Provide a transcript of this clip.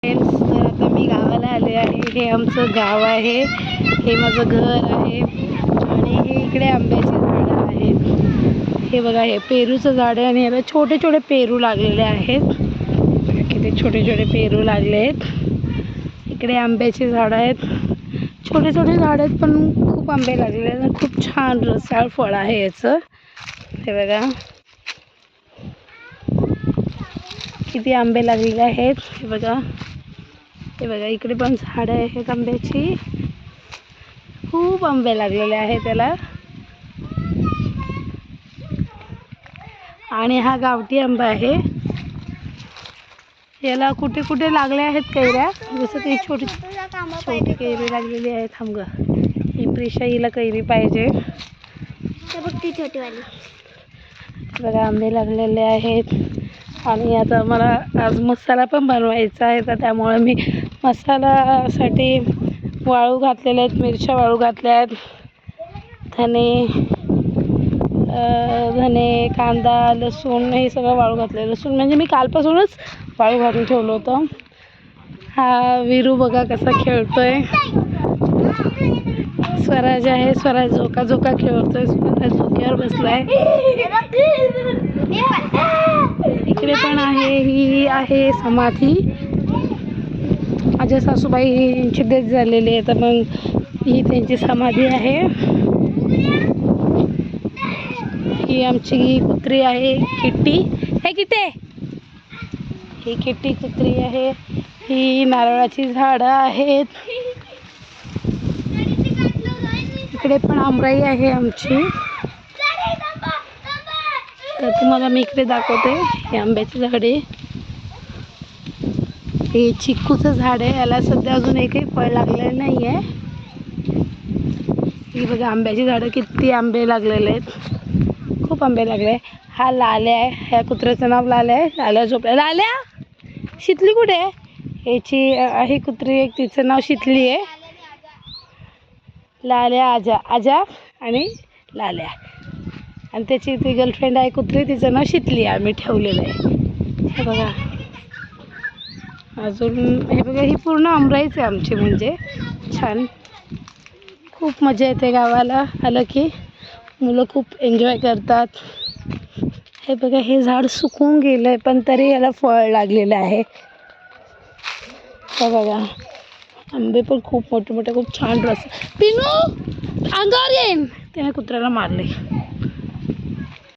तर आता मी गावाला आले आहे. हे आमचं गाव आहे, हे माझं घर आहे आणि हे इकडे आंब्याची झाडं आहेत. हे बघा, हे पेरूचं झाड आहे आणि याला छोटे छोटे पेरू लागलेले आहेत. किती छोटे छोटे पेरू लागले आहेत. इकडे आंब्याची झाडं आहेत, छोटे छोटे झाड आहेत पण खूप आंबे लागलेले आहेत. खूप छान रसाळ फळ आहे याचं. हे बघा किती आंबे लागलेले आहेत. हे बघा, हे बघा इकडे पण झाडं आहेत आंब्याची. खूप आंबे लागलेले आहेत त्याला. आणि हा गावठी आंबा आहे. याला कुठे कुठे लागले आहेत कैऱ्या, जसं ती छोटी छोटी कैरी लागलेली आहे. थांब ग, ही प्रिशा, हिला कैरी पाहिजे. ती छोटीवाली बघा आंबे लागलेले आहेत. आणि आता मला आज मसाला पण बनवायचा आहे, तर त्यामुळे मी मसाल्यासाठी वाळू घातलेले आहेत, मिरच्या वाळू घातल्या आहेत, धने, कांदा, लसूण हे सगळं वाळू घातलं. लसूण म्हणजे मी कालपासूनच वाळू घालून ठेवलं होतं. हा विरू बघा कसा खेळतोय. स्वराज आहे, स्वराज झोका झोका खेळतोय. स्वराज झोक्यावर बसलाय. इकडे पण आहे, ही आहे समाधी. माझ्या सासूबाईंची डेथ झालेली आहे, तर मग ही त्यांची समाधी आहे. ही आमची कुत्री आहे किट्टी. हे किट्टे, ही किट्टी कुत्री आहे. ही नारळाची झाडं आहेत. इकडे पण आमराई आहे आमची. तर तुम्हाला मी इकडे दाखवते. हे आंब्याची झाडे, हे चिक्कूचं झाड आहे. याला सध्या अजून एकही फळ लागलेलं नाही आहे. ही बघा आंब्याची झाडं, किती आंबे लागलेले आहेत. खूप आंबे लागले. हा लाल्या आहे. ह्या कुत्र्याचं नाव लाल्या आहे. लाल्या झोपल्या. लाल्या, शितली कुठे आहे? ह्याची आहे कुत्री एक, तिचं नाव शितली आहे. लाल्या, आजा, आजा आणि लाल्या. आणि त्याची ती गर्लफ्रेंड आहे कुत्री, तिचं नाव शितली आहे. आम्ही ठेवलेलं आहे. हे बघा अजून, हे बघा ही पूर्ण आमराईच आहे आमची. म्हणजे छान, खूप मजा येते गावाला आलं की. मुलं खूप एन्जॉय करतात. हे बघा, हे झाड सुकून गेलं आहे पण तरी याला फळ लागलेलं आहे. हे बघा आंबे पण खूप मोठे मोठे, खूप छान रस. पिनू अंगावर येईन, त्याने कुत्र्याला मारले.